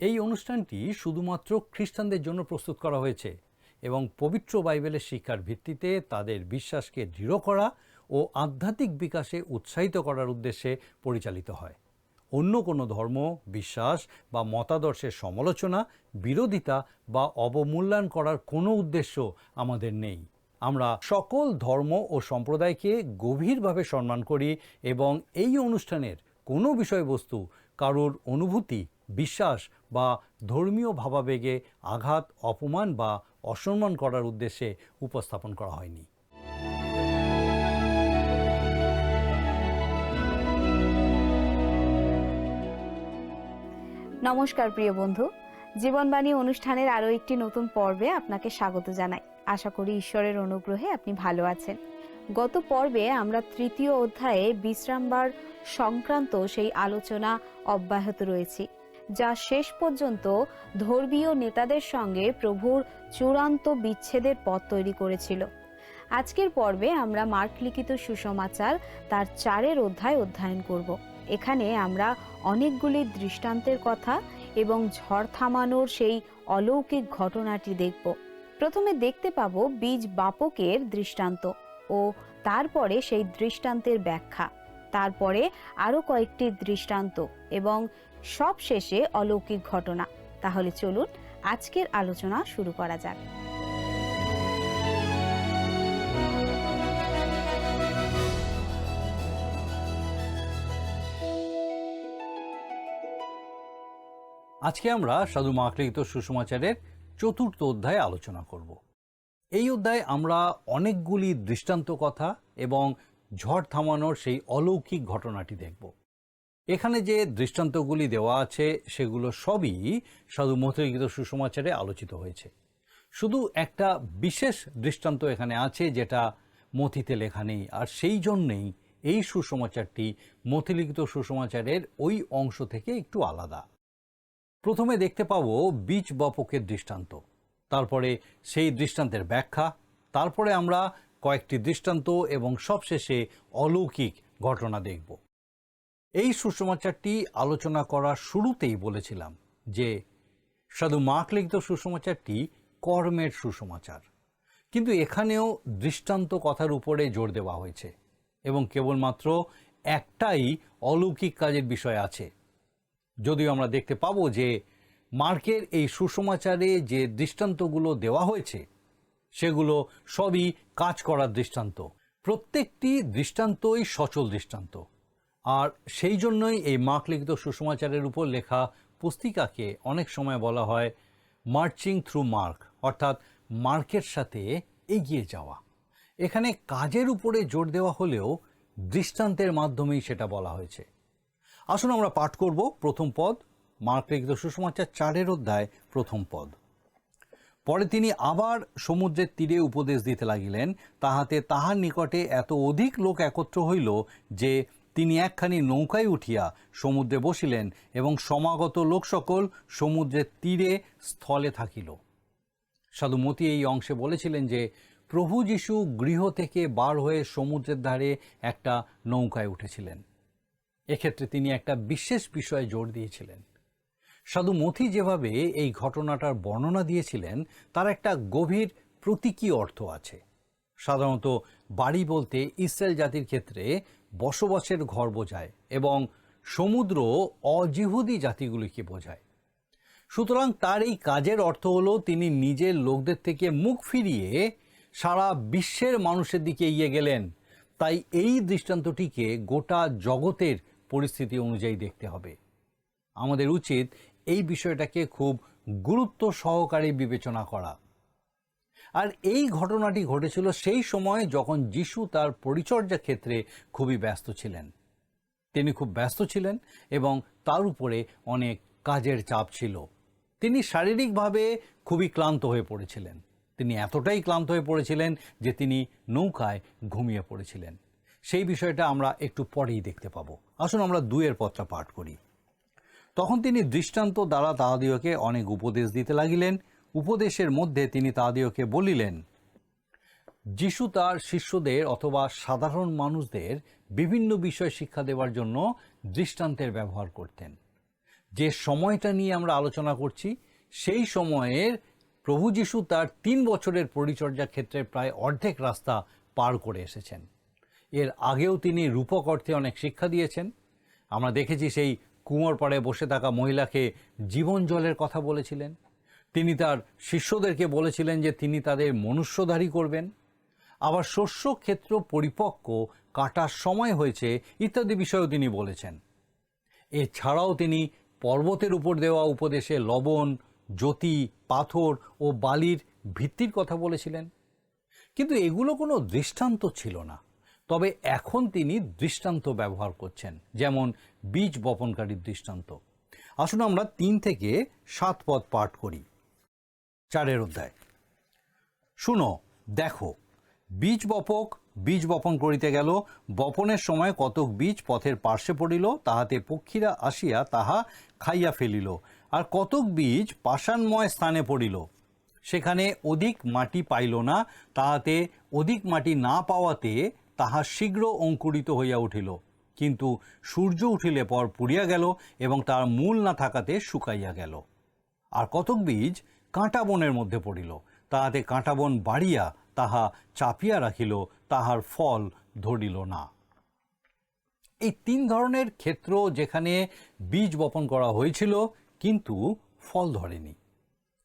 এই অনুষ্ঠানটি শুধুমাত্র খ্রিস্টানদের জন্য প্রস্তুত করা হয়েছে এবং পবিত্র বাইবেলের শিক্ষার ভিত্তিতে তাদের বিশ্বাসকে দৃঢ় করা ও আধ্যাত্মিক বিকাশে উৎসাহিত করার উদ্দেশ্যে পরিচালিত হয়। অন্য কোনো ধর্ম, বিশ্বাস বা মতাদর্শের সমালোচনা, বিরোধিতা বা অবমূল্যায়ন করার কোনো উদ্দেশ্য আমাদের নেই। আমরা সকল ধর্ম ও সম্প্রদায়কে গভীরভাবে সম্মান করি এবং এই অনুষ্ঠানের কোনো বিষয়বস্তু কারোর অনুভূতি, বিশ্বাস বা ধর্মীয় ভাবাবেগে আঘাত, অপমান বা অসম্মান করার উদ্দেশ্যে উপস্থাপন করা হয়নি। নমস্কার প্রিয় বন্ধু, জীবনবাণী অনুষ্ঠানের আরও একটি নতুন পর্বে আপনাকে স্বাগত জানাই। আশা করি ঈশ্বরের অনুগ্রহে আপনি ভালো আছেন। গত পর্বে আমরা তৃতীয় অধ্যায়ে বিশ্রামবার সংক্রান্ত সেই আলোচনা অব্যাহত রয়েছি, যা শেষ পর্যন্ত ধর্মীয় নেতাদের সঙ্গে প্রভুর চূড়ান্ত বিচ্ছেদের পথ তৈরি করেছিল। আজকের পর্বে আমরা মার্ক লিখিত সুসমাচার তার 4 অধ্যায় অধ্যয়ন করব। এখানে আমরা অনেকগুলি দৃষ্টান্তের কথা এবং ঝড় থামানোর সেই অলৌকিক ঘটনাটি দেখব। প্রথমে দেখতে পাবো বীজ বাপকের দৃষ্টান্ত ও তারপরে সেই দৃষ্টান্তের ব্যাখ্যা, তারপরে আরও কয়েকটি দৃষ্টান্ত এবং সব শেষে অলৌকিক ঘটনা। তাহলে চলুন আজকের আলোচনা শুরু করা যাক। আজকে আমরা সাধু মার্ক লিখিত সুসমাচারের 4র্থ অধ্যায়ে আলোচনা করব। এই অধ্যায়ে আমরা অনেকগুলি দৃষ্টান্ত কথা এবং ঝড় থামানোর সেই অলৌকিক ঘটনাটি দেখব। এখানে যে দৃষ্টান্তগুলি দেওয়া আছে সেগুলো সবই সাধু মথি লিখিত সুসমাচারে আলোচিত হয়েছে। শুধু একটা বিশেষ দৃষ্টান্ত এখানে আছে যেটা মথিতে লেখা নেই, আর সেই জন্যেই এই সুসমাচারটি মথি লিখিত সুসমাচারের ওই অংশ থেকে একটু আলাদা। প্রথমে দেখতে পাবো বীজ বপকের দৃষ্টান্ত, তারপরে সেই দৃষ্টান্তের ব্যাখ্যা, তারপরে আমরা কয়েকটি দৃষ্টান্ত এবং সবশেষে অলৌকিক ঘটনা দেখব। এই সুসমাচারটি আলোচনা করার শুরুতেই বলেছিলাম যে সাধু মার্ক লিখিত সুসমাচারটি কর্মের সুসমাচার, কিন্তু এখানেও দৃষ্টান্ত কথার উপরে জোর দেওয়া হয়েছে এবং কেবলমাত্র একটাই অলৌকিক কাজের বিষয় আছে। যদিও আমরা দেখতে পাবো যে মার্কের এই সুসমাচারে যে দৃষ্টান্তগুলো দেওয়া হয়েছে সেগুলো সবই কাজ করার দৃষ্টান্ত। প্রত্যেকটি দৃষ্টান্তই সচল দৃষ্টান্ত, আর সেই জন্যই এই মার্ক লিখিত সুসমাচারের উপর লেখা পুস্তিকাকে অনেক সময় বলা হয় মার্চিং থ্রু মার্ক, অর্থাৎ মার্কের সাথে এগিয়ে যাওয়া। এখানে কাজের উপরে জোর দেওয়া হলেও দৃষ্টান্তের মাধ্যমেই সেটা বলা হয়েছে। আসুন আমরা পাঠ করব প্রথম পদ, মার্ক লিখিত সুসমাচার 4 অধ্যায় প্রথম পদ। পরে তিনি আবার সমুদ্রের তীরে উপদেশ দিতে লাগিলেন, তাহাতে তাহার নিকটে এত অধিক লোক একত্র হইল যে তিনি একখানি নৌকায় উঠিয়া সমুদ্রে বসিলেন এবং সমাগত লোক সকল সমুদ্রের তীরে স্থলে থাকিল। সাধু মতি এই অংশে বলেছিলেন যে প্রভু যীশু গৃহ থেকে বার হয়ে সমুদ্রের ধারে একটা নৌকায় উঠেছিলেন। এক্ষেত্রে তিনি একটা বিশেষ বিষয়ে জোর দিয়েছিলেন। সাধু মথি যেভাবে এই ঘটনাটার বর্ণনা দিয়েছিলেন তার একটা গভীর প্রতীকী অর্থ আছে। সাধারণত বাড়ি বলতে ইসরায়েল জাতির ক্ষেত্রে বসবাসের ঘর বোঝায় এবং সমুদ্র অজিহুদি জাতিগুলিকে বোঝায়। সুতরাং তার এই কাজের অর্থ হলো তিনি নিজের লোকদের থেকে মুখ ফিরিয়ে সারা বিশ্বের মানুষের দিকে এগিয়ে গেলেন। তাই এই দৃষ্টান্তটিকে গোটা জগতের পরিস্থিতি অনুযায়ী দেখতে হবে। আমাদের উচিত এই বিষয়টাকে খুব গুরুত্ব সহকারে বিবেচনা করা। আর এই ঘটনাটি ঘটেছিল সেই সময় যখন যিশু তার পরিচর্যা ক্ষেত্রে খুবই ব্যস্ত ছিলেন। তিনি খুব ব্যস্ত ছিলেন এবং তার উপরে অনেক কাজের চাপ ছিল। তিনি শারীরিকভাবে খুবই ক্লান্ত হয়ে পড়েছিলেন। তিনি এতটাই ক্লান্ত হয়ে পড়েছিলেন যে তিনি নৌকায় ঘুমিয়ে পড়েছিলেন। সেই বিষয়টা আমরা একটু পরেই দেখতে পাবো। আসুন আমরা 2 পদটা পাঠ করি। তখন তিনি দৃষ্টান্ত দ্বারা তাহাদিওকে অনেক উপদেশ দিতে লাগিলেন। উপদেশের মধ্যে তিনি তাহাদিওকে বলিলেন, যিশু তার শিষ্যদের অথবা সাধারণ মানুষদের বিভিন্ন বিষয় শিক্ষা দেওয়ার জন্য দৃষ্টান্তের ব্যবহার করতেন। যে সময়টা নিয়ে আমরা আলোচনা করছি সেই সময়ের প্রভু যীশু তার 3 বছরের পরিচর্যা ক্ষেত্রে প্রায় অর্ধেক রাস্তা পার করে এসেছেন। এর আগেও তিনি রূপক অর্থে অনেক শিক্ষা দিয়েছেন। আমরা দেখেছি সেই কুয়োর পাড়ে বসে থাকা মহিলাকে জীবন জলের কথা বলেছিলেন। তিনি তার শিষ্যদেরকে বলেছিলেন যে তিনি তাদের মনুষ্যধারী করবেন। আবার শস্য ক্ষেত্র পরিপক্ক, কাটার সময় হয়েছে ইত্যাদি বিষয়েও তিনি বলেছেন। এছাড়াও তিনি পর্বতের উপর দেওয়া উপদেশে লবণ, জ্যোতি, পাথর ও বালির ভিত্তির কথা বলেছিলেন। কিন্তু এগুলো কোনো দৃষ্টান্ত ছিল না। তবে এখন তিনি দৃষ্টান্ত ব্যবহার করছেন, যেমন বীজ বপনকারীর দৃষ্টান্ত। আসুন আমরা 3 থেকে 7 পদ পাঠ করি। 4 অধ্যায়। শুনো, দেখো, বীজ বপক বীজ বপন করিতে গেল। বপনের সময় কতক বীজ পথের পার্শ্বে পড়িল, তাহাতে পক্ষীরা আসিয়া তাহা খাইয়া ফেলিল। আর কতক বীজ পাষাণময় স্থানে পড়িল, সেখানে অধিক মাটি পাইল না, তাহাতে অধিক মাটি না পাওয়াতে তাহা শীঘ্র অঙ্কুরিত হইয়া উঠিল। কিন্তু সূর্য উঠিলে পর পুড়িয়া গেল এবং তার মূল না থাকাতে শুকাইয়া গেল। আর কতক বীজ কাঁটা বনের মধ্যে পড়িল, তাহাতে কাঁটা বন বাড়িয়া তাহা চাপিয়া রাখিল, তাহার ফল ধরিল না। এই 3 ধরনের ক্ষেত্র যেখানে বীজ বপন করা হয়েছিল কিন্তু ফল ধরেনি।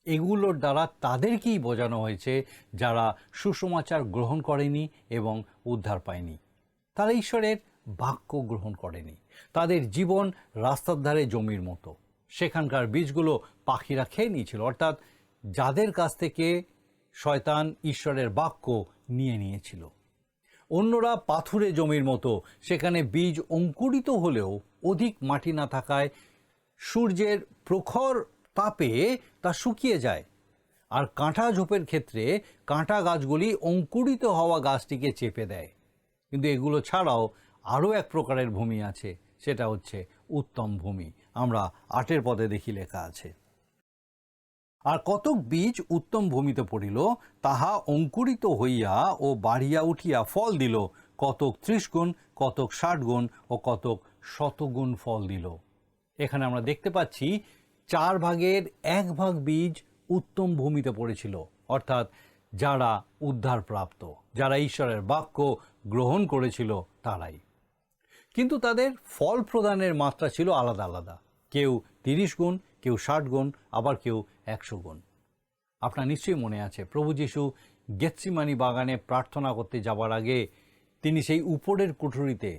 এগুলোর দ্বারা তাদেরকেই বোঝানো হয়েছে যারা সুসমাচার গ্রহণ করেনি এবং উদ্ধার পায়নি। তারা ঈশ্বরের বাক্য গ্রহণ করেনি। তাদের জীবন রাস্তার ধারে জমির মতো। সেখানকার বীজগুলো পাখিরা খেয়ে নিয়েছিল, অর্থাৎ যাদের কাছ থেকে শয়তান ঈশ্বরের বাক্য নিয়ে নিয়েছিল। অন্যরা পাথুরে জমির মতো, সেখানে বীজ অঙ্কুরিত হলেও অধিক মাটি না থাকায় সূর্যের প্রখর তাপে তা শুকিয়ে যায়। আর কাঁটা ঝোপের ক্ষেত্রে কাঁটা গাছগুলি অঙ্কুরিত হওয়া গাছটিকে চেপে দেয়। কিন্তু এগুলো ছাড়াও আরও এক প্রকারের ভূমি আছে, সেটা হচ্ছে উত্তম ভূমি। আমরা 8 পদে দেখি লেখা আছে, আর কতক বীজ উত্তম ভূমিতে পড়িল, তাহা অঙ্কুরিত হইয়া ও বাড়িয়া উঠিয়া ফল দিল, কতক 30 গুণ, কতক 60 গুণ ও কতক 100 গুণ ফল দিল। এখানে আমরা দেখতে পাচ্ছি 4 ভাগের 1 ভাগ বীজ উত্তম ভূমিতে পড়েছিল, অর্থাৎ যারা উদ্ধার প্রাপ্ত, যারা ঈশ্বরের বাক্য গ্রহণ করেছিল তারাই। কিন্তু তাদের ফল প্রদানের মাত্রা ছিল আলাদা আলাদা। কেউ 30 গুণ, কেউ 60 গুণ, আবার কেউ 100 গুণ। আপনার নিশ্চয়ই মনে আছে প্রভু যীশু গেতসিমানি বাগানে প্রার্থনা করতে যাবার আগে তিনি সেই উপরের কুঠুরিতে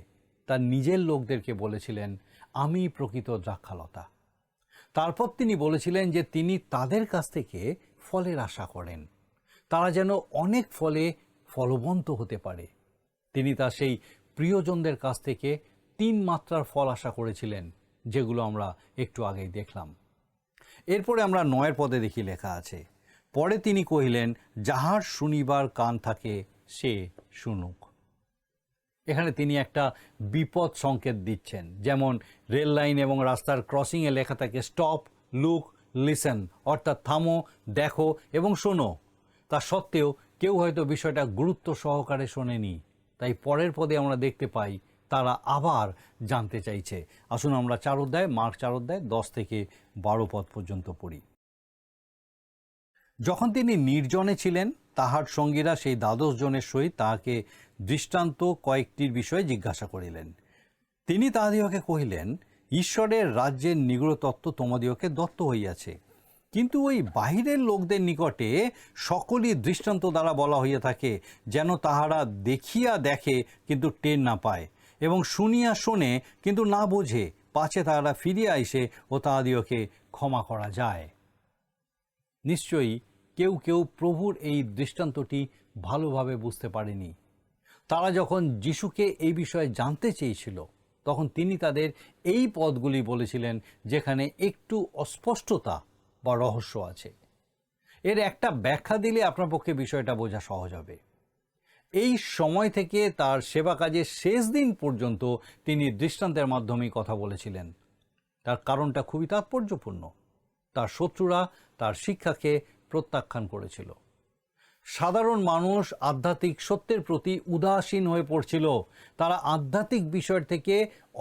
তার নিজের লোকদেরকে বলেছিলেন, আমি প্রকৃত দ্রাক্ষালতা। তারপর তিনি বলেছিলেন যে তিনি তাদের কাছ থেকে ফলের আশা করেন, তারা যেন অনেক ফলে ফলবন্ত হতে পারে। তিনি তার সেই প্রিয়জনদের কাছ থেকে 3 মাত্রার ফল আশা করেছিলেন, যেগুলো আমরা একটু আগেই দেখলাম। এরপরে আমরা 9 পদে দেখি লেখা আছে, পরে তিনি কহিলেন, যাহার শুনিবার কান থাকে সে শুনুক। এখানে তিনি একটা বিপদ সংকেত দিচ্ছেন। যেমন রেল লাইন এবং রাস্তার ক্রসিংয়ে লেখা থাকে স্টপ, লুক, লিসেন, অর্থাৎ থামো, দেখো এবং শোনো। তা সত্ত্বেও কেউ হয়তো বিষয়টা গুরুত্ব সহকারে শোনেনি। তাই পরের পদে আমরা দেখতে পাই তারা আবার জানতে চাইছে। আসুন আমরা 4 অধ্যায়, মার্ক 4 অধ্যায় 10 থেকে 12 পদ পর্যন্ত পড়ি। যখন তিনি নির্জনে ছিলেন, তাহার সঙ্গীরা সেই 12 জনের সহিত তাহাকে দৃষ্টান্ত কয়েকটির বিষয়ে জিজ্ঞাসা করিলেন। তিনি তাহাদিগকে কহিলেন, ঈশ্বরের রাজ্যের নিগূঢ় তত্ত্ব তোমাদিগকে দত্ত হইয়াছে, কিন্তু ওই বাহিরের লোকদের নিকটে সকলই দৃষ্টান্ত দ্বারা বলা হইয়া থাকে, যেন তাহারা দেখিয়া দেখে কিন্তু টের না পায়, এবং শুনিয়া শোনে কিন্তু না বোঝে, পাছে তাহারা ফিরিয়া আইসে ও তাহাদিগকে ক্ষমা করা যায়। নিশ্চয়ই কেউ কেউ প্রভুর এই দৃষ্টান্তটি ভালোভাবে বুঝতে পারেনি। তারা যখন যিশুকে এই বিষয়ে জানতে চেয়েছিল, তখন তিনি তাদের এই পদগুলি বলেছিলেন যেখানে একটু অস্পষ্টতা বা রহস্য আছে। এর একটা ব্যাখ্যা দিলে আপনার পক্ষে বিষয়টা বোঝা সহজ হবে। এই সময় থেকে তার সেবা কাজের শেষ দিন পর্যন্ত তিনি দৃষ্টান্তের মাধ্যমে কথা বলেছিলেন। তার কারণটা খুবই তাৎপর্যপূর্ণ। তার শত্রুরা তার শিক্ষাকে প্রত্যাখ্যান করেছিল। সাধারণ মানুষ আধ্যাত্মিক সত্যের প্রতি উদাসীন হয়ে পড়ছিল। তারা আধ্যাত্মিক বিষয়ের থেকে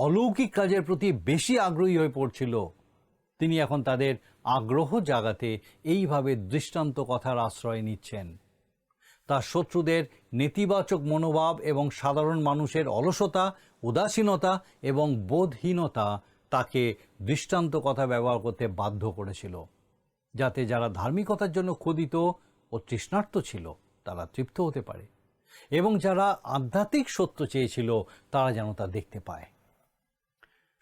অলৌকিক কাজের প্রতি বেশি আগ্রহী হয়ে পড়ছিল। তিনি এখন তাদের আগ্রহ জাগাতে এইভাবে দৃষ্টান্ত কথার আশ্রয় নিচ্ছেন। তার শত্রুদের নেতিবাচক মনোভাব এবং সাধারণ মানুষের অলসতা, উদাসীনতা এবং বোধহীনতা তাকে দৃষ্টান্ত কথা ব্যবহার করতে বাধ্য করেছিল, যাতে যারা ধার্মিকতার জন্য ক্ষুধিত ও তৃষ্ণার্ত ছিল তারা তৃপ্ত হতে পারে, এবং যারা আধ্যাত্মিক সত্য চেয়েছিল তারা যেন তা দেখতে পায়।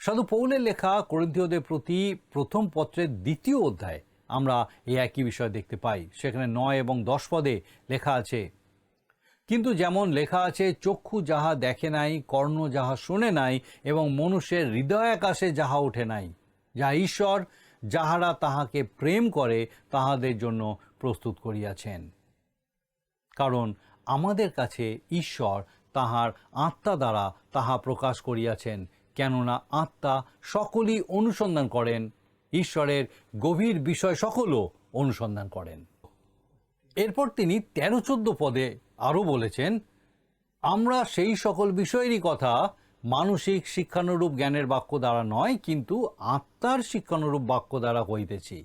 সাধু পৌলের লেখা করিন্থীয়দের প্রতি প্রথম পত্রের 2 অধ্যায় আমরা এই একই বিষয় দেখতে পাই। সেখানে 9 এবং 10 পদে লেখা আছে, কিন্তু যেমন লেখা আছে, চক্ষু যাহা দেখে নাই, কর্ণ যাহা শুনে নাই, এবং মনুষ্যের হৃদয় আকাশে যাহা ওঠে নাই, যা ঈশ্বর যাহারা তাহাকে প্রেম করে তাহাদের জন্য প্রস্তুত করিয়াছেন। কারণ আমাদের কাছে ঈশ্বর তাহার আত্মা দ্বারা তাহা প্রকাশ করিয়াছেন, কেননা আত্মা সকলই অনুসন্ধান করেন, ঈশ্বরের গভীর বিষয় সকলও অনুসন্ধান করেন। এরপর তিনি 13-14 পদে আরও বলেছেন, আমরা সেই সকল বিষয়েরই কথা মানসিক শিক্ষানুরূপ জ্ঞানের বাক্য দ্বারা নয়, কিন্তু আত্মার শিক্ষানুরূপ বাক্য দ্বারা কইতেছি।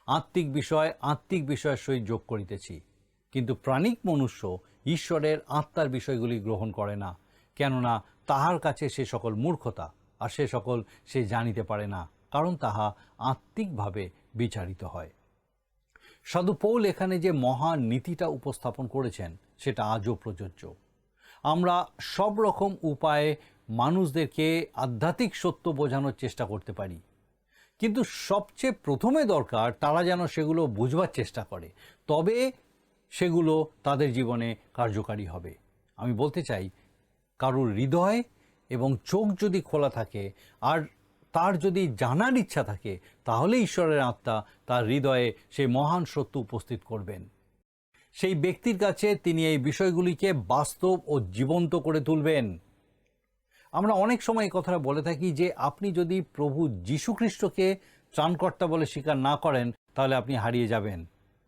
আত্মিক বিষয়ের সহিত যোগ করিতেছি, কিন্তু প্রাণিক মনুষ্য ঈশ্বরের আত্মার বিষয়গুলি গ্রহণ করে না, কেননা তাহার কাছে সে সকল মূর্খতা, আর সে সকল সে জানিতে পারে না, কারণ তাহা আত্মিকভাবে বিচারিত হয়। সাধু পৌল এখানে যে মহান নীতিটা উপস্থাপন করেছেন সেটা আজও প্রযোজ্য। আমরা সব রকম উপায়ে মানুষদেরকে আধ্যাত্মিক সত্য বোঝানোর চেষ্টা করতে পারি, কিন্তু সবচেয়ে প্রথমে দরকার তারা যেন সেগুলো বুঝবার চেষ্টা করে, তবে সেগুলো তাদের জীবনে কার্যকারী হবে। আমি বলতে চাই, কারোর হৃদয় এবং চোখ যদি খোলা থাকে আর তার যদি জানার ইচ্ছা থাকে, তাহলে ঈশ্বরের আত্মা তার হৃদয়ে সেই মহান সত্য উপস্থিত করবেন। সেই ব্যক্তির কাছে তিনি এই বিষয়গুলিকে বাস্তব ও জীবন্ত করে তুলবেন। আমরা অনেক সময় এই কথাটা বলে থাকি যে আপনি যদি প্রভু যীশু খ্রিস্টকে ত্রাণকর্তা বলে স্বীকার না করেন তাহলে আপনি হারিয়ে যাবেন,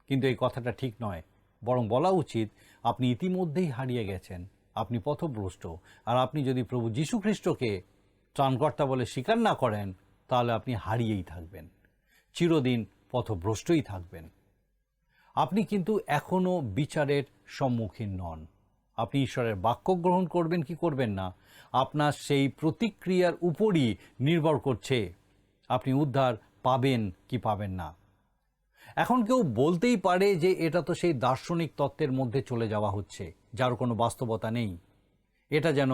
কিন্তু এই কথাটা ঠিক নয়। বরং বলা উচিত, আপনি ইতিমধ্যেই হারিয়ে গেছেন, আপনি পথভ্রষ্ট। আর আপনি যদি প্রভু যীশু খ্রিস্টকে ত্রাণকর্তা বলে স্বীকার না করেন তাহলে আপনি হারিয়েই থাকবেন, চিরদিন পথভ্রষ্টই থাকবেন। আপনি কিন্তু এখনও বিচারের সম্মুখীন নন। আপনি ঈশ্বরের বাক্য গ্রহণ করবেন কি করবেন না, আপনার সেই প্রতিক্রিয়ার উপরই নির্ভর করছে আপনি উদ্ধার পাবেন কি পাবেন না। এখন কেউ বলতেই পারে যে এটা তো সেই দার্শনিক তত্ত্বের মধ্যে চলে যাওয়া হচ্ছে, যার কোনো বাস্তবতা নেই। এটা যেন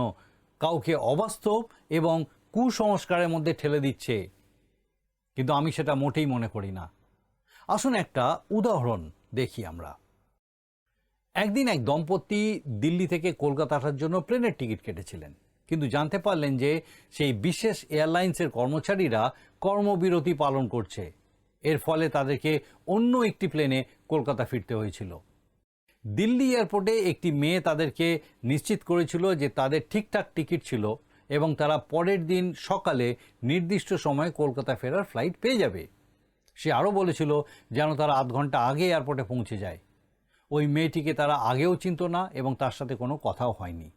কাউকে অবাস্তব এবং কুসংস্কারের মধ্যে ঠেলে দিচ্ছে, কিন্তু আমি সেটা মোটেই মনে করি না। আসুন একটা উদাহরণ দেখি আমরা। একদিন এক দম্পতি দিল্লি থেকে কলকাতা আসার জন্য প্লেনের টিকিট কেটেছিলেন, কিন্তু জানতে পারলেন যে সেই বিশেষ এয়ারলাইন্সের কর্মচারীরা কর্মবিরতি পালন করছে। এর ফলে তাদেরকে অন্য একটি প্লেনে কলকাতা ফিরতে হয়েছিল। দিল্লি এয়ারপোর্টে একটি মেয়ে তাদেরকে নিশ্চিত করেছিল যে তাদের ঠিকঠাক টিকিট ছিল এবং তারা পরের দিন সকালে নির্দিষ্ট সময়ে কলকাতা ফেরার ফ্লাইট পেয়ে যাবে। সে আরও বলেছিল যেন তারা আধ ঘন্টা আগে এয়ারপোর্টে পৌঁছে যায়। ওই মেয়েটিকে তারা আগেও চিনত না এবং তার সাথে কোনো কথাও হয়নি,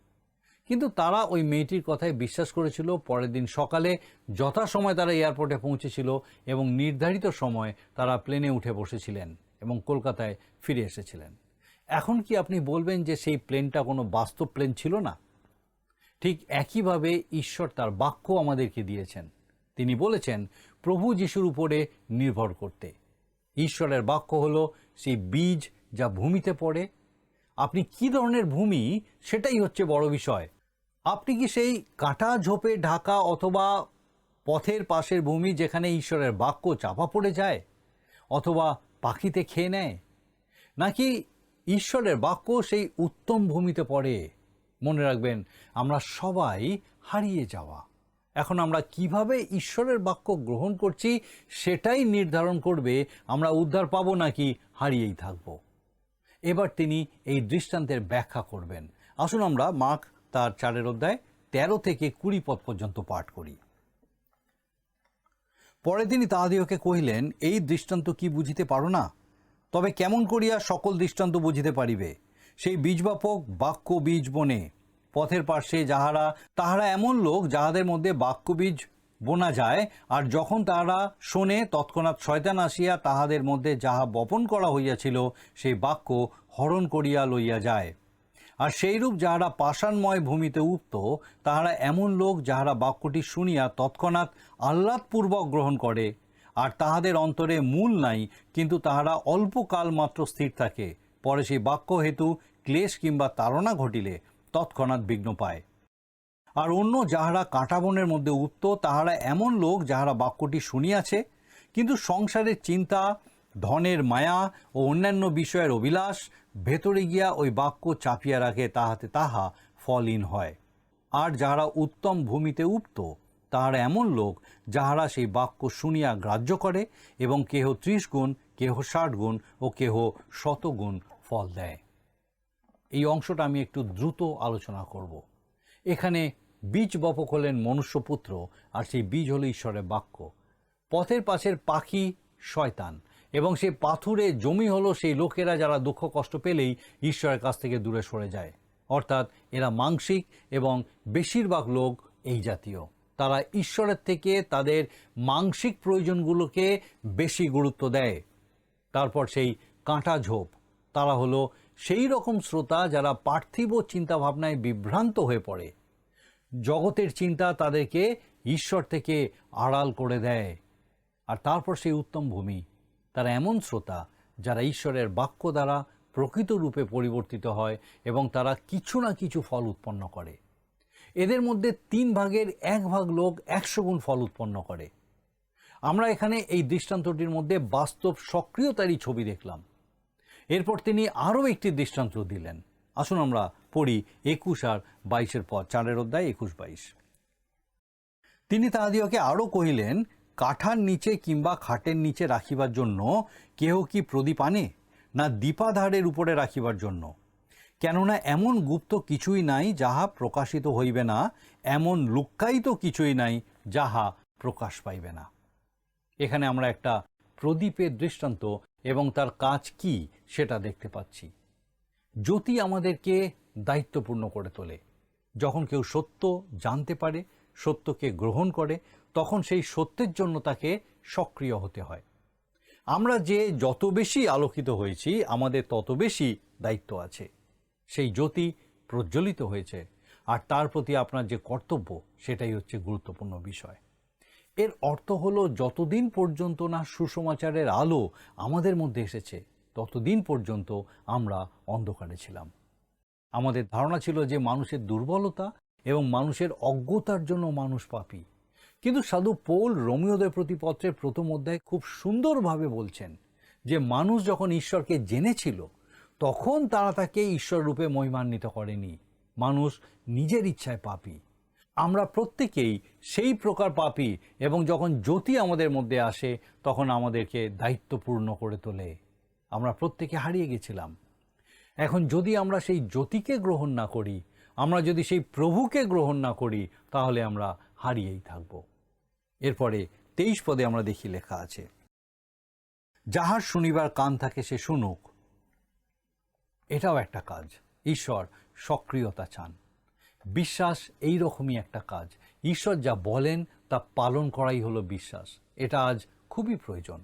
কিন্তু তারা ওই মেয়েটির কথায় বিশ্বাস করেছিল। পরের দিন সকালে যথাসময় তারা এয়ারপোর্টে পৌঁছেছিল এবং নির্ধারিত সময় তারা প্লেনে উঠে বসেছিলেন এবং কলকাতায় ফিরে এসেছিলেন। এখন কি আপনি বলবেন যে সেই প্লেনটা কোনো বাস্তব প্লেন ছিল না? ঠিক একইভাবে ঈশ্বর তার বাক্য আমাদেরকে দিয়েছেন। তিনি বলেছেন প্রভু যিশুর উপরে নির্ভর করতে। ঈশ্বরের বাক্য হলো সেই বীজ যা ভূমিতে পড়ে। আপনি কি ধরনের ভূমি সেটাই হচ্ছে বড় বিষয়। আপনি কি সেই কাঁটা ঝোপে ঢাকা অথবা পথের পাশের ভূমি যেখানে ঈশ্বরের বাক্য চাপা পড়ে যায় অথবা পাখিতে খেয়ে নেয়, নাকি ঈশ্বরের বাক্য সেই উত্তম ভূমিতে পড়ে? মনে রাখবেন, আমরা সবাই হারিয়ে যাওয়া। এখন আমরা কিভাবে ঈশ্বরের বাক্য গ্রহণ করছি সেটাই নির্ধারণ করবে আমরা উদ্ধার পাবো নাকি হারিয়েই থাকব। এবার তিনি এই দৃষ্টান্তের ব্যাখ্যা করবেন। আসুন আমরা মার্ক তার 4 অধ্যায় 13 থেকে 20 পদ পর্যন্ত পাঠ করি। পরে তিনি তাহাদিগকে কহিলেন, এই দৃষ্টান্ত কি বুঝিতে পারো না? তবে কেমন করিয়া সকল দৃষ্টান্ত বুঝিতে পারিবে? সেই বীজবাপক বাক্য বীজ বনে পথের পার্শ্বে তাহারা এমন লোক যাহাদের মধ্যে বাক্য বীজ বোনা যায়, আর যখন তাহারা শোনে, তৎক্ষণাৎ শয়তান আসিয়া তাহাদের মধ্যে যাহা বপন করা হইয়াছিল সেই বাক্য হরণ করিয়া লইয়া যায়। আর সেইরূপ যাহারা পাষাণময় ভূমিতে উক্ত, তাহারা এমন লোক যাহারা বাক্যটি শুনিয়া তৎক্ষণাৎ আহ্লাদপূর্বক গ্রহণ করে, আর তাহাদের অন্তরে মূল নাই, কিন্তু তাহারা অল্পকাল মাত্র স্থির থাকে, পরে সেই বাক্য হেতু ক্লেশ কিংবা তাড়না ঘটিলে তৎক্ষণাৎ বিঘ্ন পায়। আর অন্য যাহারা কাঁটাবনের মধ্যে উক্ত, তাহারা এমন লোক যাহারা বাক্যটি শুনিয়াছে, কিন্তু সংসারের চিন্তা, ধনের মায়া ও অন্যান্য বিষয়ের অভিলাষ ভেতরে গিয়া ওই বাক্য চাপিয়া রাখে, তাহাতে তাহা ফলহীন হয়। আর যাহারা উত্তম ভূমিতে উক্ত, তাহারা এমন লোক যাহারা সেই বাক্য শুনিয়া গ্রাহ্য করে এবং কেহ 30 গুণ, কেহ 60 গুণ ও কেহ 100 গুণ ফল দেয়। এই অংশটা আমি একটু দ্রুত আলোচনা করব। এখানে বীজ বপক হলেন মনুষ্যপুত্র, আর সেই বীজ হল ঈশ্বরের বাক্য। পথের পাশের পাখি শয়তান, এবং সেই পাথুরে জমি হলো সেই লোকেরা যারা দুঃখ কষ্ট পেলেই ঈশ্বরের কাছ থেকে দূরে সরে যায়। অর্থাৎ এরা মাংসিক, এবং বেশিরভাগ লোক এই জাতীয়। তারা ঈশ্বরের থেকে তাদের মাংসিক প্রয়োজনগুলোকে বেশি গুরুত্ব দেয়। তারপর সেই কাঁটা ঝোপ, তারা হলো সেই রকম শ্রোতা যারা পার্থিব চিন্তাভাবনায় বিভ্রান্ত হয়ে পড়ে। জগতের চিন্তা তাদেরকে ঈশ্বর থেকে আড়াল করে দেয়। আর তারপর সেই উত্তম ভূমি, তারা এমন শ্রোতা যারা ঈশ্বরের বাক্য দ্বারা প্রকৃত রূপে পরিবর্তিত হয় এবং তারা কিছু না কিছু ফল উৎপন্ন করে। এদের মধ্যে 3 ভাগের 1 ভাগ লোক 100 গুণ ফল উৎপন্ন করে। আমরা এখানে এই দৃষ্টান্তটির মধ্যে বাস্তব সক্রিয়তারই ছবি দেখলাম। এরপর তিনি আরও একটি দৃষ্টান্ত দিলেন। আসুন আমরা পড়ি 21 আর 22 পদ, 4 অধ্যায় 21-22। তিনি তাহাদিওকে আরও কহিলেন, কাঠার নিচে কিংবা খাটের নিচে রাখিবার জন্য কেহ কি প্রদীপ আনে, না দীপাধারের উপরে রাখিবার জন্য? কেননা এমন গুপ্ত কিছুই নাই যাহা প্রকাশিত হইবে না, এমন লুক্কায়িত কিছুই নাই যাহা প্রকাশ পাইবে না। এখানে আমরা একটা প্রদীপের দৃষ্টান্ত এবং তার কাজ কি সেটা দেখতে পাচ্ছি। জ্যোতি আমাদেরকে দায়িত্বপূর্ণ করে তোলে। যখন কেউ সত্য জানতে পারে, সত্যকে গ্রহণ করে, তখন সেই সত্যের জন্য তাকে সক্রিয় হতে হয়। আমরা যে যত বেশি আলোকিত হয়েছি, আমাদের তত বেশি দায়িত্ব আছে। সেই জ্যোতি প্রজ্বলিত হয়েছে, আর তার প্রতি আপনার যে কর্তব্য, সেটাই হচ্ছে গুরুত্বপূর্ণ বিষয়। এর অর্থ হলো, যতদিন পর্যন্ত না সুসমাচারের আলো আমাদের মধ্যে এসেছে, ততদিন পর্যন্ত আমরা অন্ধকারে ছিলাম। আমাদের ধারণা ছিল যে মানুষের দুর্বলতা এবং মানুষের অজ্ঞতার জন্য মানুষ পাপী। কিন্তু সাধু পৌল রোমীয়দের প্রতি পত্রের 1ম অধ্যায়ে খুব সুন্দরভাবে বলছেন যে মানুষ যখন ঈশ্বরকে জেনেছিল, তখন তারা তাকে ঈশ্বর রূপে মহিমান্বিত করেনি। মানুষ নিজের ইচ্ছায় পাপী। আমরা প্রত্যেকেই সেই প্রকার পাপী, এবং যখন জ্যোতি আমাদের মধ্যে আসে, তখন আমাদেরকে দায়িত্বপূর্ণ করে তোলে। আমরা প্রত্যেকে হারিয়ে গেছিলাম। এখন যদি আমরা সেই জ্যোতিকে গ্রহণ না করি, আমরা যদি সেই প্রভুকে গ্রহণ না করি, তাহলে আমরা হারিয়েই থাকব। এরপরে 23 পদে আমরা দেখি লেখা আছে, যাহার শুনিবার কান থাকে সে শুনুক। এটাও একটা কাজ। ঈশ্বর সক্রিয়তা চান। বিশ্বাস এই রকমই একটা কাজ। ঈশ্বর যা বলেন তা পালন করাই হলো বিশ্বাস। এটা আজ খুবই প্রয়োজন।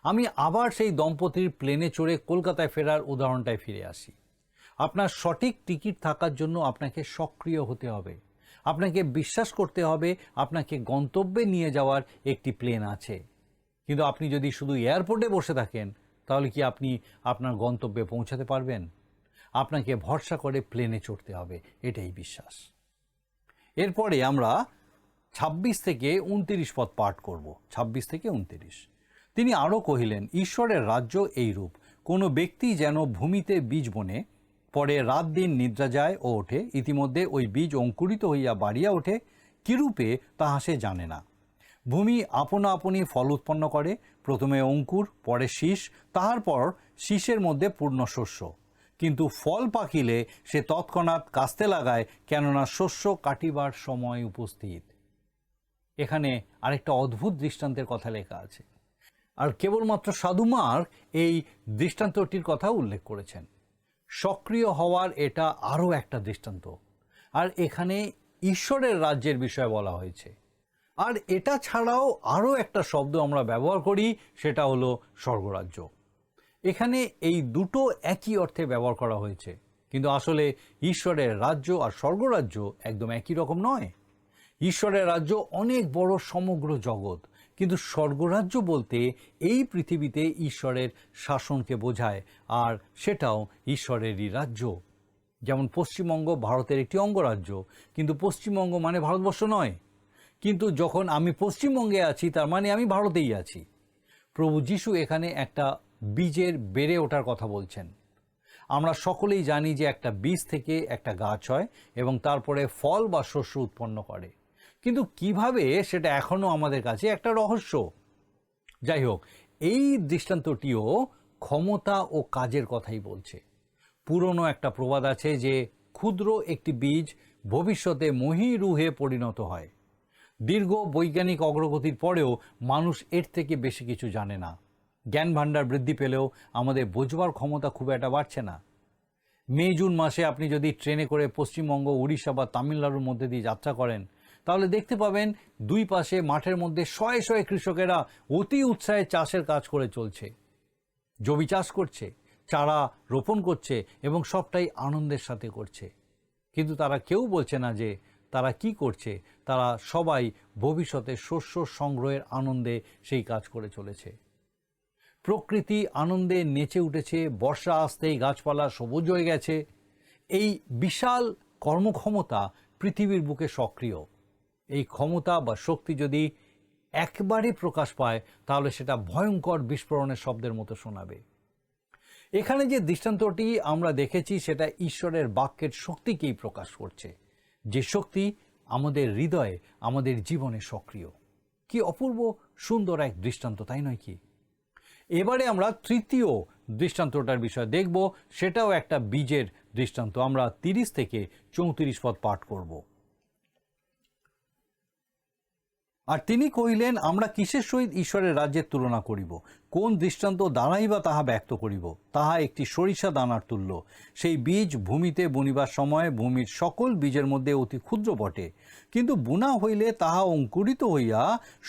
আমি আবার সেই দম্পতির প্লেনে চড়ে কলকাতায় ফেরার উদাহরণটায় ফিরে আসি। আপনার সঠিক টিকিট থাকার জন্য আপনাকে সক্রিয় হতে হবে। আপনাকে বিশ্বাস করতে হবে আপনাকে গন্তব্যে নিয়ে যাওয়ার একটি প্লেন আছে। কিন্তু আপনি যদি শুধু এয়ারপোর্টে বসে থাকেন, তাহলে কি আপনি আপনার গন্তব্যে পৌঁছাতে পারবেন? আপনাকে ভরসা করে প্লেনে চড়তে হবে, এটাই বিশ্বাস। এরপরে আমরা 26 থেকে 29 পদ পাঠ করব। 26 থেকে 29। তিনি আরও কহিলেন, ঈশ্বরের রাজ্য এইরূপ, কোনো ব্যক্তি যেন ভূমিতে বীজ বনে, পরে রাত দিন নিদ্রা যায় ও ওঠে, ইতিমধ্যে ওই বীজ অঙ্কুরিত হইয়া বাড়িয়া ওঠে, কিরূপে তাহা সে জানে না। ভূমি আপনা আপনি ফল উৎপন্ন করে, প্রথমে অঙ্কুর, পরে শীষ, তাহার পর শীষের মধ্যে পূর্ণ শস্য। কিন্তু ফল পাকিলে সে তৎক্ষণাৎ কাস্তে লাগায়, কেননা শস্য কাটিবার সময় উপস্থিত। এখানে আরেকটা অদ্ভুত দৃষ্টান্তের কথা লেখা আছে, আর কেবলমাত্র সাধু মার্ক এই দৃষ্টান্তটির কথা উল্লেখ করেছেন। সক্রিয় হওয়ার এটা আরও একটা দৃষ্টান্ত। আর এখানে ঈশ্বরের রাজ্যের বিষয়ে বলা হয়েছে। আর এটা ছাড়াও আরও একটা শব্দ আমরা ব্যবহার করি, সেটা হলো স্বর্গরাজ্য। এখানে এই দুটো একই অর্থে ব্যবহার করা হয়েছে, কিন্তু আসলে ঈশ্বরের রাজ্য আর স্বর্গরাজ্য একদম একই রকম নয়। ঈশ্বরের রাজ্য অনেক বড় সমগ্র জগৎ, কিন্তু স্বর্গরাজ্য বলতে এই পৃথিবীতে ঈশ্বরের শাসনকে বোঝায়, আর সেটাও ঈশ্বরেরই রাজ্য। যেমন পশ্চিমবঙ্গ ভারতের একটি অঙ্গরাজ্য, কিন্তু পশ্চিমবঙ্গ মানে ভারতবর্ষ নয়। কিন্তু যখন আমি পশ্চিমবঙ্গে আছি, তার মানে আমি ভারতেই আছি। প্রভু যিশু এখানে একটা বীজের বেড়ে ওঠার কথা বলছেন। আমরা সকলেই জানি যে একটা বীজ থেকে একটা গাছ হয় এবং তারপরে ফল বা শস্য উৎপন্ন করে, কিন্তু কিভাবে সেটা এখনও আমাদের কাছে একটা রহস্য। যাই হোক, এই দৃষ্টান্তটিও ক্ষমতা ও কাজের কথাই বলছে। পুরনো একটা প্রবাদ আছে যে ক্ষুদ্র একটি বীজ ভবিষ্যতে মহীরুহে পরিণত হয়। দীর্ঘ বৈজ্ঞানিক অগ্রগতির পরেও মানুষ এর থেকে বেশি কিছু জানে না। জ্ঞান ভাণ্ডার বৃদ্ধি পেলেও আমাদের বোঝবার ক্ষমতা খুব একটা বাড়ছে না। মে জুন মাসে আপনি যদি ট্রেনে করে পশ্চিমবঙ্গ, উড়িষ্যা বা তামিলনাড়ুর মধ্যে দিয়ে যাত্রা করেন, তাহলে দেখতে পাবেন দুই পাশে মাঠের মধ্যে শয়ে শয়ে কৃষকেরা অতি উৎসাহে চাষের কাজ করে চলছে। জমি চাষ করছে, চারা রোপণ করছে এবং সবটাই আনন্দের সাথে করছে। কিন্তু তারা কেউ বলছে না যে তারা কি করছে। তারা সবাই ভবিষ্যতে শস্য সংগ্রহের আনন্দে সেই কাজ করে চলেছে। প্রকৃতি আনন্দে নেচে উঠেছে, বর্ষা আসতেই গাছপালা সবুজ হয়ে গেছে। এই বিশাল কর্মক্ষমতা পৃথিবীর বুকে সক্রিয়। এই ক্ষমতা বা শক্তি যদি একবারে প্রকাশ পায়, তাহলে সেটা ভয়ঙ্কর বিস্ফোরণের শব্দের মতো শোনাবে। এখানে যে দৃষ্টান্তটি আমরা দেখেছি, সেটা ঈশ্বরের বাক্যের শক্তিকেই প্রকাশ করছে, যে শক্তি আমাদের হৃদয়ে, আমাদের জীবনে সক্রিয়। কি অপূর্ব সুন্দর এক দৃষ্টান্ত, তাই নয় কি? এবারে আমরা তৃতীয় দৃষ্টান্তটার বিষয় দেখব। সেটাও একটা বীজের দৃষ্টান্ত। আমরা 30 থেকে 34 পদ পাঠ করব। আর তিনি কহিলেন, আমরা কিসের সহিত ঈশ্বরের রাজ্যের তুলনা করিব? কোন দৃষ্টান্ত দ্বারাই বা তাহা ব্যক্ত করিব? তাহা একটি সরিষা দানার তুল্য। সেই বীজ ভূমিতে বুনিবার সময় ভূমির সকল বীজের মধ্যে অতি ক্ষুদ্র বটে, কিন্তু বুনা হইলে তাহা অঙ্কুরিত হইয়া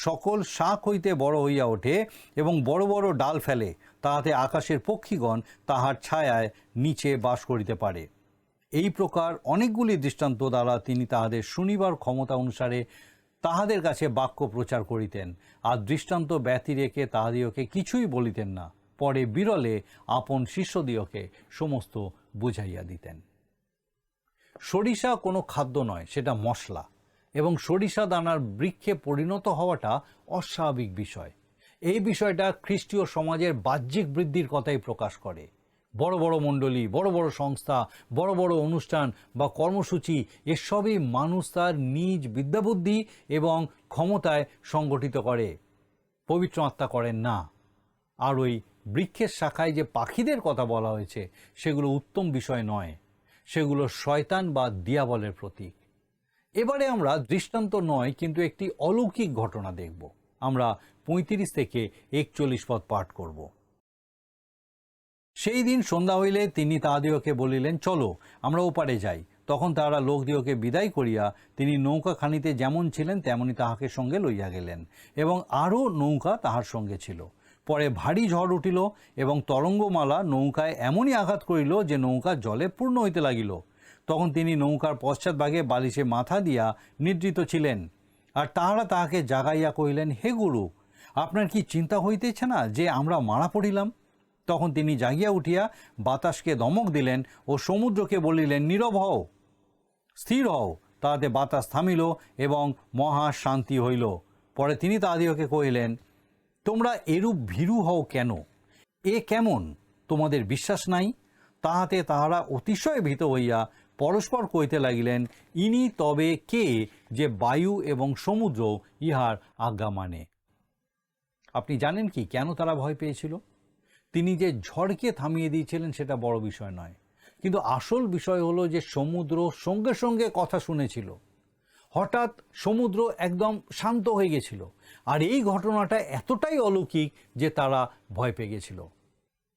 সকল শাক হইতে বড় হইয়া ওঠে এবং বড় বড় ডাল ফেলে, তাহাতে আকাশের পক্ষীগণ তাহার ছায়ায় নিচে বাস করিতে পারে। এই প্রকার অনেকগুলি দৃষ্টান্ত দ্বারা তিনি তাহাদের শুনিবার ক্ষমতা অনুসারে তাহাদের কাছে বাক্য প্রচার করিতেন, আর দৃষ্টান্ত ব্যতি রেখে তাহাদিওকে কিছুই বলিতেন না। পরে বিরলে আপন শিষ্যদিওকে সমস্ত বুঝাইয়া দিতেন। সরিষা কোনো খাদ্য নয়, সেটা মশলা, এবং সরিষা দানার বৃক্ষে পরিণত হওয়াটা অস্বাভাবিক বিষয়। এই বিষয়টা খ্রিস্টীয় সমাজের বাহ্যিক বৃদ্ধির কথাই প্রকাশ করে। বড় বড় মণ্ডলী, বড় বড় সংস্থা, বড় বড় অনুষ্ঠান বা কর্মসূচি, এসবই মানুষ তার নিজ বিদ্যাবুদ্ধি এবং ক্ষমতায় সংগঠিত করে, পবিত্র আত্মা করেন না। আর ওই বৃক্ষের শাখায় যে পাখিদের কথা বলা হয়েছে, সেগুলো উত্তম বিষয় নয়, সেগুলো শয়তান বা দিয়াবলের প্রতীক। এবারে আমরা দৃষ্টান্ত নয়, কিন্তু একটি অলৌকিক ঘটনা দেখব। আমরা 35 থেকে 41 পদ পাঠ করব। সেই দিন সন্ধ্যা হইলে তিনি তাহাদিওকে বলিলেন, চলো আমরা ওপারে যাই। তখন তাহারা লোকদিওকে বিদায় করিয়া তিনি নৌকা খানিতে যেমন ছিলেন তেমনি তাহাকে সঙ্গে লইয়া গেলেন, এবং আরও নৌকা তাহার সঙ্গে ছিল। পরে ভারী ঝড় উঠিল এবং তরঙ্গমালা নৌকায় এমনই আঘাত করিল যে নৌকা জলে পূর্ণ হইতে লাগিল। তখন তিনি নৌকার পশ্চাৎভাগে বালিশে মাথা দিয়া নিদ্রিত ছিলেন। আর তাহারা তাহাকে জাগাইয়া কহিলেন, হে গুরু, আপনার কি চিন্তা হইতেছে না যে আমরা মারা পড়িলাম? তখন তিনি জাগিয়া উঠিয়া বাতাসকে দমক দিলেন ও সমুদ্রকে বলিলেন, নীরব হও, স্থির হও। তাহাতে বাতাস থামিল এবং মহা শান্তি হইল। পরে তিনি তাহাদিওকে কহিলেন, তোমরা এরূপ ভীরু হও কেন? এ কেমন? তোমাদের বিশ্বাস নাই? তাহাতে তাহারা অতিশয় ভীত হইয়া পরস্পর কইতে লাগিলেন, ইনি তবে কে যে বায়ু এবং সমুদ্র ইহার আজ্ঞা মানে? আপনি জানেন কি কেন তারা ভয় পেয়েছিল? তিনি যে ঝড়কে থামিয়ে দিয়েছিলেন সেটা বড় বিষয় নয়, কিন্তু আসল বিষয় হলো যে সমুদ্র সঙ্গে সঙ্গে কথা শুনেছিল। হঠাৎ সমুদ্র একদম শান্ত হয়ে গেছিল, আর এই ঘটনাটা এতটাই অলৌকিক যে তারা ভয় পেয়ে গেছিল।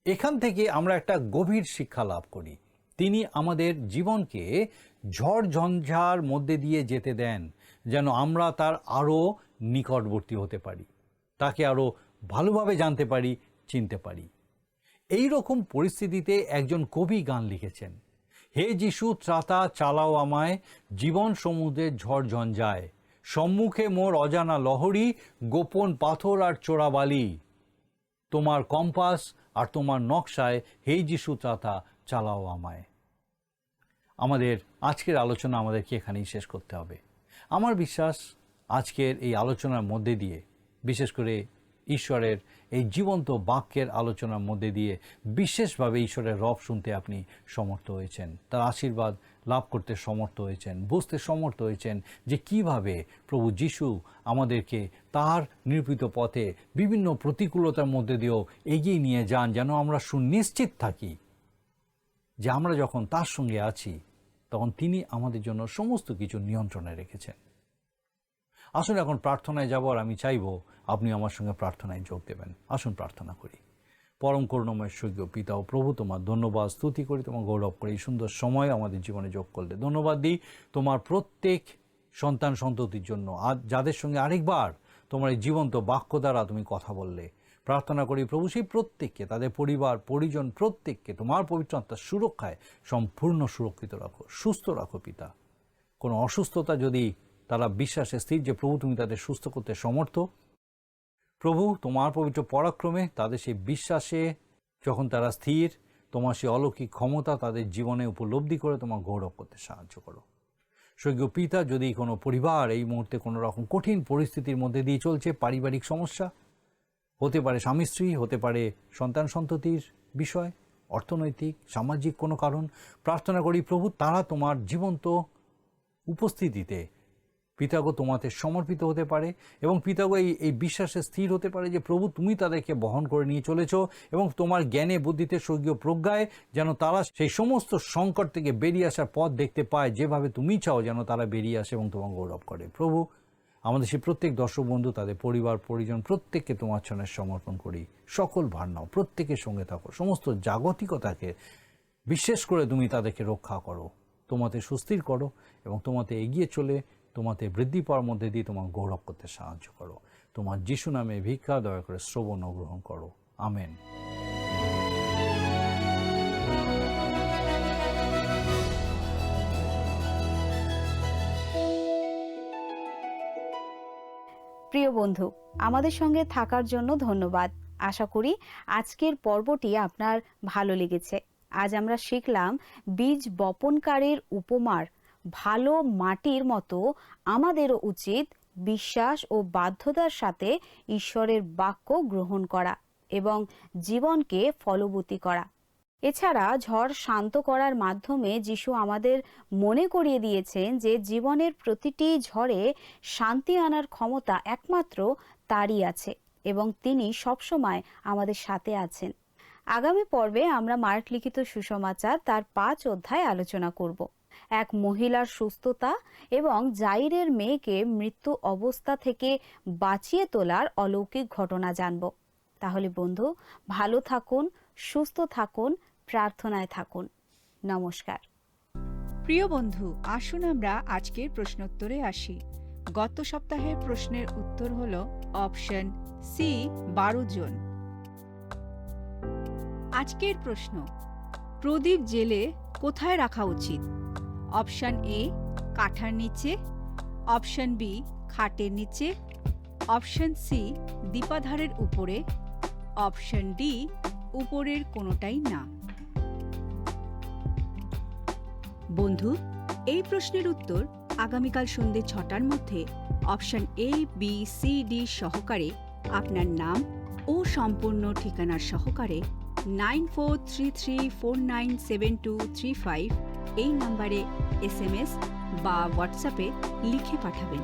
এখান থেকে আমরা একটা গভীর শিক্ষা লাভ করি। তিনি আমাদের জীবনকে ঝড় ঝঞ্ঝার মধ্যে দিয়ে যেতে দেন, যেন আমরা তার আরও নিকটবর্তী হতে পারি, তাকে আরও ভালোভাবে জানতে পারি, চিনতে পারি। এই রকম পরিস্থিতিতে একজন কবি গান লিখেছেন, হে যিশু ত্রাতা চালাও আমায়, জীবন সমুদ্রের ঝড় ঝঞ্ঝায়, সম্মুখে মোর অজানা লহরী, গোপন পাথর আর চোরাবালি, তোমার কম্পাস আর তোমার নকশায় হে যিশু ত্রাতা চালাও আমায়। আমাদের আজকের আলোচনা আমাদেরকে এখানেই শেষ করতে হবে। আমার বিশ্বাস আজকের এই আলোচনার মধ্যে দিয়ে, বিশেষ করে ঈশ্বরের এই জীবন্ত বাক্যের আলোচনার মধ্যে দিয়ে বিশেষভাবে ঈশ্বরের রব শুনতে আপনি সমর্থ হয়েছেন, তার আশীর্বাদ লাভ করতে সমর্থ হয়েছেন, বুঝতে সমর্থ হয়েছেন যে কিভাবে প্রভু যিশু আমাদেরকে তার নিরূপিত পথে বিভিন্ন প্রতিকূলতার মধ্যে দিয়েও এগিয়ে নিয়ে যান, যেন আমরা সুনিশ্চিত থাকি যে আমরা যখন তার সঙ্গে আছি তখন তিনি আমাদের জন্য সমস্ত কিছু নিয়ন্ত্রণে রেখেছেন। আসুন এখন প্রার্থনায় যাব, আর আমি চাইব আপনি আমার সঙ্গে প্রার্থনায় যোগ দেবেন। আসুন প্রার্থনা করি। পরম করুণাময় স্বর্গীয় পিতা ও প্রভু, তোমার ধন্যবাদ স্তুতি করি, তোমার গৌরব করি এই সুন্দর সময় আমাদের জীবনে যোগ করলে। ধন্যবাদ দিই তোমার প্রত্যেক সন্তান সন্ততির জন্য, আজ যাদের সঙ্গে আরেকবার তোমার এই জীবন্ত বাক্য দ্বারা তুমি কথা বললে। প্রার্থনা করি প্রভু সেই প্রত্যেককে, তাদের পরিবার পরিজন প্রত্যেককে তোমার পবিত্র আত্মার সুরক্ষায় সম্পূর্ণ সুরক্ষিত রাখো, সুস্থ রাখো পিতা। কোনো অসুস্থতা যদি তারা বিশ্বাসে স্থির যে প্রভু তুমি তাদের সুস্থ করতে সমর্থ, প্রভু তোমার পবিত্র পরাক্রমে তাদের সেই বিশ্বাসে যখন তারা স্থির, তোমার সেই অলৌকিক ক্ষমতা তাদের জীবনে উপলব্ধি করে তোমার গৌরব করতে সাহায্য করো। স্বর্গীয় পিতা, যদি কোনো পরিবার এই মুহূর্তে কোনো রকম কঠিন পরিস্থিতির মধ্যে দিয়ে চলছে, পারিবারিক সমস্যা হতে পারে, স্বামী স্ত্রী হতে পারে, সন্তান সন্ততির বিষয়, অর্থনৈতিক সামাজিক কোনো কারণ, প্রার্থনা করি প্রভু তারা তোমার জীবন্ত উপস্থিতিতে পিতাগো তোমাতে সমর্পিত হতে পারে এবং পিতাগো এই বিশ্বাসে স্থির হতে পারে যে প্রভু তুমি তাদেরকে বহন করে নিয়ে চলেছ এবং তোমার জ্ঞানে বুদ্ধিতে স্বর্গীয় প্রজ্ঞায় যেন তারা সেই সমস্ত সংকট থেকে বেরিয়ে আসার পথ দেখতে পায়, যেভাবে তুমি চাও যেন তারা বেরিয়ে আসে এবং তোমার গৌরব করে। প্রভু আমাদের সেই প্রত্যেক দর্শক বন্ধু, তাদের পরিবার পরিজন প্রত্যেককে তোমার চরণে সমর্পণ করি। সকল ভার নাও, প্রত্যেকের সঙ্গে থাকো, সমস্ত জাগতিকতাকে বিশেষ করে তুমি তাদেরকে রক্ষা করো, তোমাতে সুস্থির করো এবং তোমাতে এগিয়ে চলে তোমাতে বৃদ্ধি পাওয়ার মধ্যে দিয়ে তোমার গৌরব করতে সাহায্য করো। তোমার যিশু নামে ভিক্ষা দয়া করে শ্রবণ ও গ্রহণ করো। আমেন। প্রিয় বন্ধু, আমাদের সঙ্গে থাকার জন্য ধন্যবাদ। আশা করি আজকের পর্বটি আপনার ভালো লেগেছে। আজ আমরা শিখলাম বীজ বপনকারীর উপমার ভালো মাটির মতো আমাদেরও উচিত বিশ্বাস ও বাধ্যতার সাথে ঈশ্বরের বাক্য গ্রহণ করা এবং জীবনকে ফলবতী করা। এছাড়া ঝড় শান্ত করার মাধ্যমে যিশু আমাদের মনে করিয়ে দিয়েছেন যে জীবনের প্রতিটি ঝড়ে শান্তি আনার ক্ষমতা একমাত্র তারই আছে এবং তিনি সবসময় আমাদের সাথে আছেন। আগামী পর্বে আমরা মার্ক লিখিত সুসমাচার তার 5 অধ্যায় আলোচনা করব। এক মহিলার সুস্থতা এবং জাইরের মেয়েকে মৃত্যু অবস্থা থেকে বাঁচিয়ে তোলার অলৌকিক ঘটনা জানব। তাহলে বন্ধু, ভালো থাকুন, সুস্থ থাকুন, প্রার্থনায় থাকুন। নমস্কার। প্রিয় বন্ধু, আসুন আমরা আজকের প্রশ্নোত্তরে আসি। গত সপ্তাহের প্রশ্নের উত্তর হল অপশন সি, 12 জন। আজকের প্রশ্ন, প্রদীপ জেলে কোথায় রাখা উচিত? অপশন এ, কাঠার নিচে, অপশন বি, খাটের নিচে, অপশন সি, দীপাধারের উপরে, অপশন ডি, উপরের কোনোটাই না। বন্ধু, এই প্রশ্নের উত্তর আগামীকাল সন্ধ্যে 6টার মধ্যে option A, B, C, D সহকারে আপনার নাম ও সম্পূর্ণ ঠিকানার সহকারে 9433497235 এই নম্বরে SMS বা হোয়াটসঅ্যাপে লিখে পাঠাবেন।